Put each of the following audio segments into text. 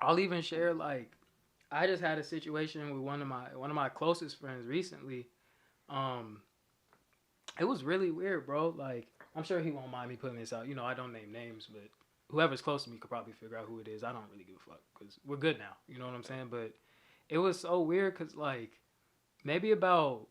I'll even share like I just had a situation with one of my closest friends recently. Um, it was really weird, bro. Like I'm sure he won't mind me putting this out. You know, I don't name names, but whoever's close to me could probably figure out who it is. I don't really give a fuck because we're good now. You know what I'm saying? But it was so weird because like maybe about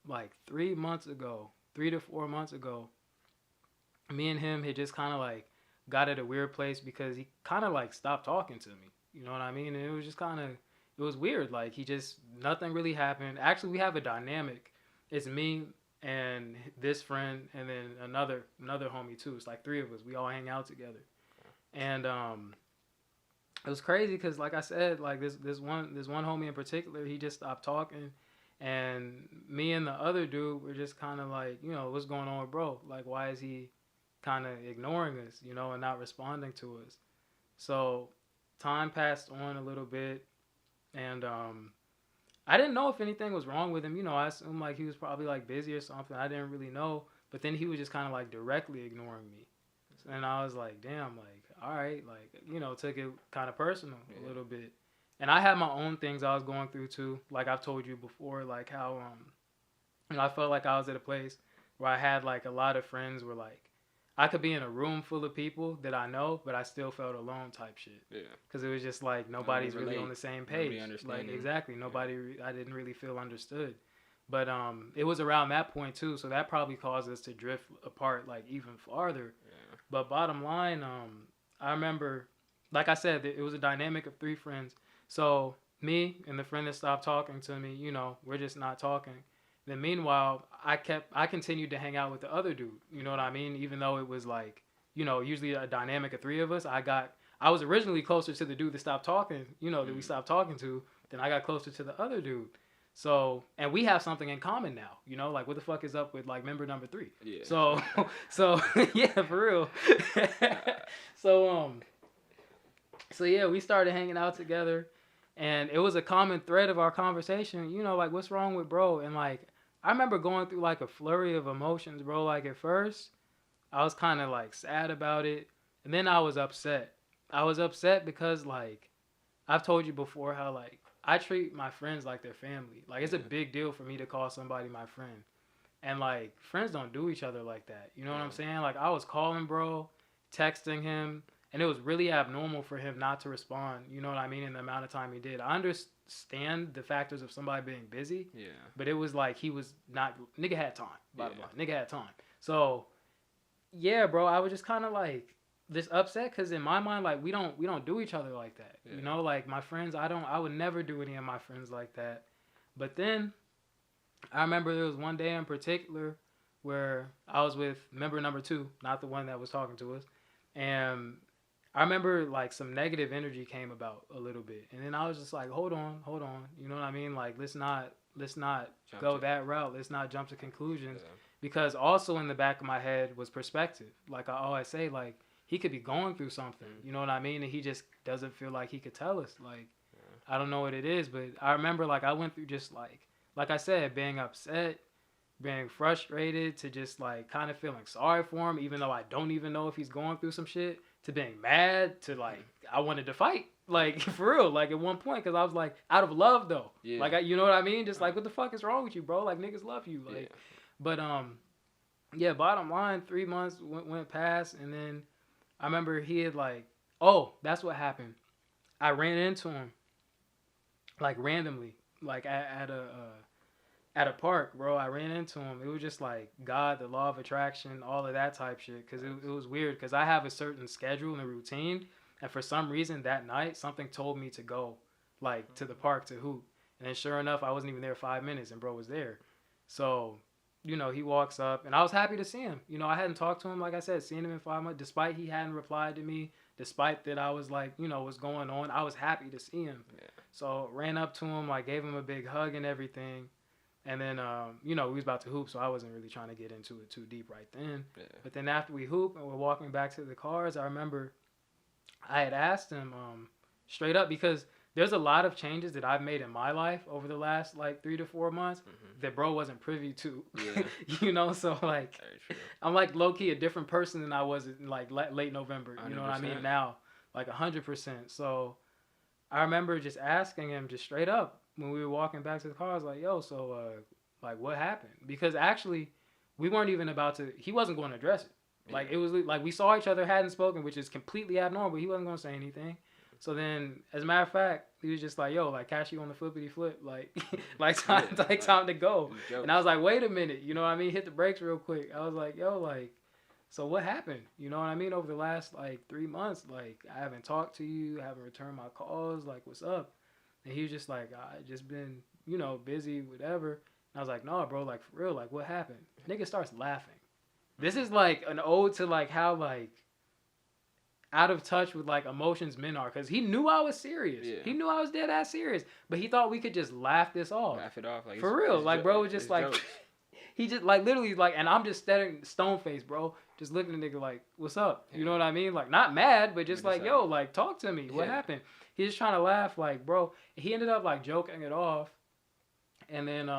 like 3 months ago, 3 to 4 months ago, me and him had just kind of like got at a weird place because he kind of like stopped talking to me. You know what I mean? And it was just kind of it was weird. Like he just nothing really happened. Actually, we have a dynamic. It's me and this friend and then another homie too. It's like three of us. We all hang out together. And it was crazy because like I said, like this one homie in particular, he just stopped talking. And me and the other dude were just kind of like, what's going on with bro? Like, why is he kind of ignoring us, and not responding to us. So time passed on a little bit, and I didn't know if anything was wrong with him. I assumed like he was probably like busy or something. I didn't really know, but then he was just kind of like directly ignoring me, and I was like, damn, like all right, like took it kind of personal a little bit. And I had my own things I was going through too. Like I've told you before, like how I felt like I was at a place where I had like a lot of friends were like I could be in a room full of people that I know, but I still felt alone type shit. Yeah. Because it was just like nobody's really on the same page. Like understanding. exactly, nobody. I didn't really feel understood. But it was around that point too, so that probably caused us to drift apart like even farther. Yeah. But bottom line, I remember, like I said, it was a dynamic of three friends. So me and the friend that stopped talking to me, we're just not talking. Then meanwhile, I continued to hang out with the other dude. You know what I mean? Even though it was like, usually a dynamic of three of us. I was originally closer to the dude that stopped talking, that we stopped talking to. Then I got closer to the other dude. So, and we have something in common now, like what the fuck is up with like member number three? Yeah. So yeah, for real. so so yeah, we started hanging out together, and it was a common thread of our conversation. Like what's wrong with bro? And like I remember going through like a flurry of emotions, bro. Like at first, I was kind of like sad about it, and then I was upset. I was upset because like I've told you before how like I treat my friends like their family. Like it's a big deal for me to call somebody my friend. And like friends don't do each other like that. You know what I'm saying? Like I was calling bro, texting him, and it was really abnormal for him not to respond. You know what I mean? In the amount of time he did. I understand the factors of somebody being busy. Yeah. But it was like he was not. Nigga had time. Bottom line, nigga had time. So yeah, bro, I was just kind of like this upset because in my mind, like we don't do each other like that. Yeah. Like my friends, I would never do any of my friends like that. But then I remember there was one day in particular where I was with member number two, not the one that was talking to us, and I remember like some negative energy came about a little bit, and then I was just like, hold on, you know what I mean? Like let's not go that route. Let's not jump to conclusions, because also in the back of my head was perspective. Like I always say, like he could be going through something, you know what I mean, and he just doesn't feel like he could tell us. Like I don't know what it is, but I remember like I went through just like I said, being upset, being frustrated, to just like kind of feeling sorry for him, even though I don't even know if he's going through some shit, to being mad, to like I wanted to fight, like for real, like at one point, because I was like out of love though, like you know what I mean, just like what the fuck is wrong with you, bro? Like niggas love you, like, but yeah. Bottom line, 3 months went past, and then I remember he had like, oh, that's what happened. I ran into him like randomly, like at a park, bro. I ran into him. It was just like God, the law of attraction, all of that type shit. Because it was weird. Because I have a certain schedule and a routine. And for some reason that night, something told me to go like to the park to hoop. And then sure enough, I wasn't even there 5 minutes and bro was there. So, he walks up and I was happy to see him. I hadn't talked to him, like I said, seen him in 5 months, despite he hadn't replied to me, despite that I was like, what's going on. I was happy to see him. Yeah. So ran up to him, like gave him a big hug and everything. And then, we was about to hoop, so I wasn't really trying to get into it too deep right then. Yeah. But then after we hoop and we're walking back to the cars, I remember I had asked him straight up, because there's a lot of changes that I've made in my life over the last like 3 to 4 months that bro wasn't privy to. Yeah. So like I'm like low key a different person than I was in like late November. 100%. You know what I mean? Now, like 100%. So I remember just asking him just straight up when we were walking back to the car. I was like, "Yo, so like what happened?" Because actually, we weren't even about to. He wasn't going to address it. Like it was like we saw each other, hadn't spoken, which is completely abnormal. But he wasn't going to say anything. So then, as a matter of fact, he was just like, "Yo, like catch you on the flippity flip, like time to go." And I was like, "Wait a minute, you know what I mean? Hit the brakes real quick." I was like, "Yo, like." So what happened? You know what I mean? Over the last like 3 months, like I haven't talked to you, I haven't returned my calls. Like, what's up? And he was just like, I just been, busy, whatever. And I was like, no, bro, like for real, like what happened? Nigga starts laughing. This is like an ode to like how like out of touch with like emotions men are, because he knew I was serious. Yeah. He knew I was dead ass serious, but he thought we could just laugh this off. Laugh it off, like for real. Like bro was just like. He just like literally like, and I'm just staring stone faced, bro. Just looking at the nigga like, what's up? You know what I mean? Like not mad, but just like, yo, like talk to me. What happened? He's just trying to laugh, like, bro. He ended up like joking it off, and then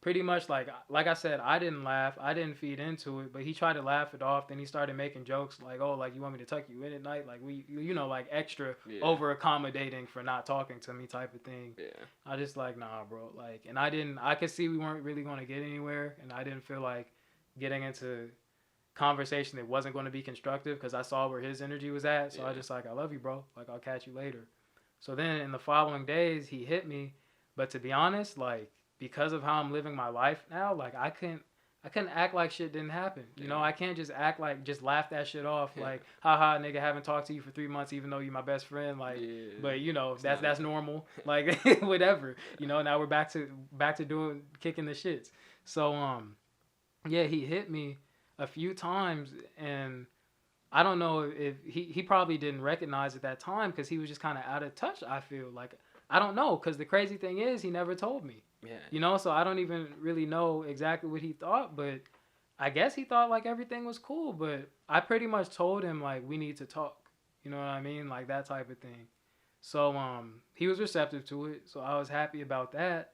pretty much like I said, I didn't laugh, I didn't feed into it, but he tried to laugh it off. Then he started making jokes like, oh, like you want me to tuck you in at night, like we, like extra over accommodating for not talking to me type of thing. Yeah. I just like, nah, bro, like, and I could see we weren't really going to get anywhere, and I didn't feel like getting into conversation that wasn't going to be constructive because I saw where his energy was at. So I just like, I love you, bro. Like I'll catch you later. So then in the following days he hit me, but to be honest, like. Because of how I'm living my life now, like I couldn't act like shit didn't happen. You know, I can't just act like just laugh that shit off. Like, haha, nigga, haven't talked to you for 3 months, even though you're my best friend. Like, but that's normal. Like, whatever. Now we're back to doing kicking the shits. So he hit me a few times, and I don't know if he probably didn't recognize at that time because he was just kind of out of touch. I feel like I don't know, because the crazy thing is he never told me. Yeah. So I don't even really know exactly what he thought, but I guess he thought like everything was cool, but I pretty much told him like we need to talk. You know what I mean? Like that type of thing. So he was receptive to it, so I was happy about that.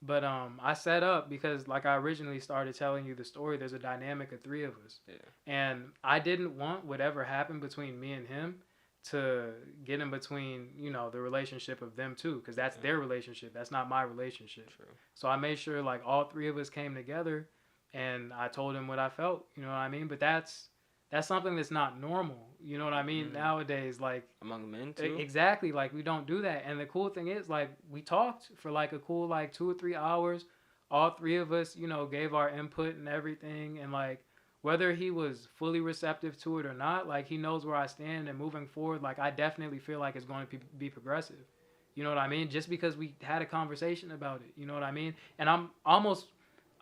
But I set up because like I originally started telling you the story, there's a dynamic of 3 of us. Yeah. And I didn't want whatever happened between me and him to get in between, the relationship of them two, because that's their relationship. That's not my relationship. True. So I made sure like all 3 of us came together, and I told him what I felt. You know what I mean? But that's something that's not normal. You know what I mean? Nowadays, like among men too. Exactly. Like we don't do that. And the cool thing is, like we talked for like a cool like 2 or 3 hours. All 3 of us, gave our input and everything, and like. Whether he was fully receptive to it or not, like he knows where I stand, and moving forward, like I definitely feel like it's going to be progressive. You know what I mean? Just because we had a conversation about it, you know what I mean? And I'm almost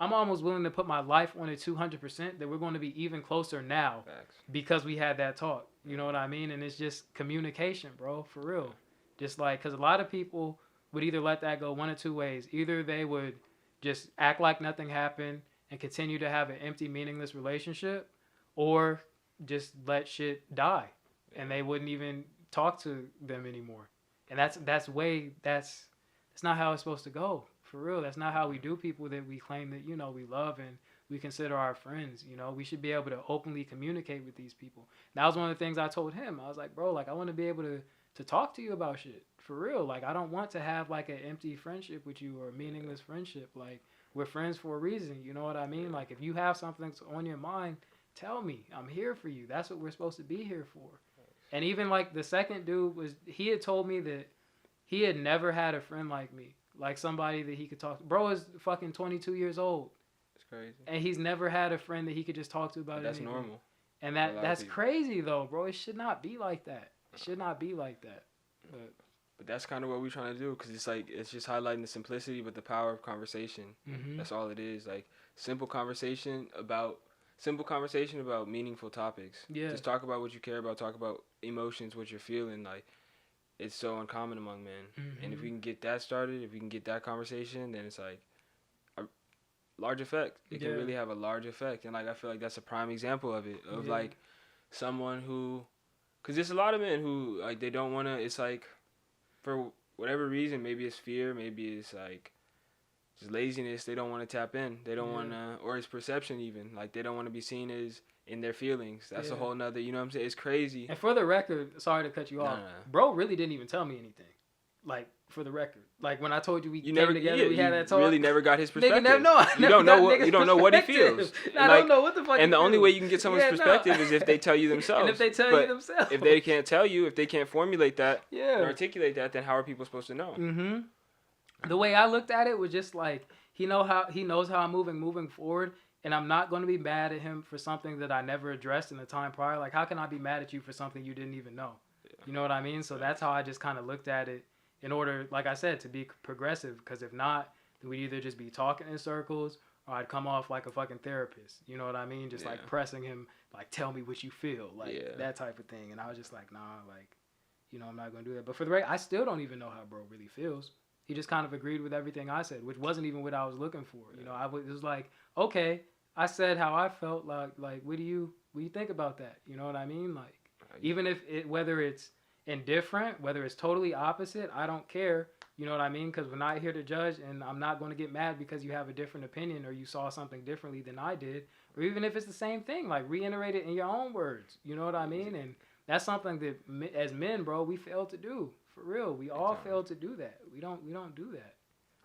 willing to put my life on it 200% that we're going to be even closer now. Facts. Because we had that talk. You know what I mean? And it's just communication, bro, for real. Just like, because a lot of people would either let that go one of 2 ways. Either they would just act like nothing happened and continue to have an empty, meaningless relationship, or just let shit die, and they wouldn't even talk to them anymore. And that's not how it's supposed to go, for real. That's not how we do people that we claim that we love and we consider our friends. We should be able to openly communicate with these people. That was one of the things I told him. I was like, bro, like I want to be able to talk to you about shit, for real. Like I don't want to have like an empty friendship with you or a meaningless friendship. Like we're friends for a reason, you know what I mean? Like, if you have something on your mind, tell me. I'm here for you. That's what we're supposed to be here for. And even, like, the second dude he had told me that he had never had a friend like me. Like, somebody that he could talk to. Bro is fucking 22 years old. It's crazy. And he's never had a friend that he could just talk to about anything. That's normal. And that's crazy, though, bro. It should not be like that. It should not be like that. But that's kind of what we're trying to do, because it's like it's just highlighting the simplicity but the power of conversation. Mm-hmm. That's all it is. Like simple conversation about meaningful topics. Yeah. Just talk about what you care about. Talk about emotions, what you're feeling. Like it's so uncommon among men. Mm-hmm. And if we can get that started, if we can get that conversation, then it's like a large effect. It can really have a large effect. And like I feel like that's a prime example of it. Of like someone who, because there's a lot of men who like they don't want to. It's like. For whatever reason, maybe it's fear, maybe it's like just laziness. They don't want to tap in. They don't want to, or it's perception even. Like they don't want to be seen as in their feelings. That's a Yeah. whole nother, you know what I'm saying? It's crazy. And for the record, sorry to cut you off, Nah. bro really didn't even tell me anything. Like, for the record, like when I told you we You came never together, we had that talk. really never got his perspective. Nigga never know. You don't know what he feels. I don't know what the fuck. And the only way you can get someone's Yeah, perspective is if they tell you themselves. And if they tell But you themselves. if they can't tell you, if they can't formulate that yeah. and articulate that, then how are people supposed to know? Mm-hmm. The way I looked at it was just like he knows how I'm moving forward, and I'm not going to be mad at him for something that I never addressed in the time prior. Like, how can I be mad at you for something you didn't even know? Yeah. You know what I mean? So that's how I just kind of looked at it in order, like I said, to be progressive. Because if not, then we'd either just be talking in circles or I'd come off like a fucking therapist. You know what I mean? Just like pressing him, like, tell me what you feel, like that type of thing. And I was just like, nah, like, you know, I'm not going to do that. But for the record, I still don't even know how bro really feels. He just kind of agreed with everything I said, which wasn't even what I was looking for. You know, it was like, okay, I said how I felt. Like, what do you think about that? You know what I mean? Like, even if whether it's indifferent, whether it's totally opposite, I don't care. You know what I mean? Because we're not here to judge, and I'm not going to get mad because you have a different opinion or you saw something differently than I did, or even if it's the same thing, like reiterate it in your own words. You know what I mean? And that's something that as men, bro, we fail to do. For real, we all fail to do that. We don't do that.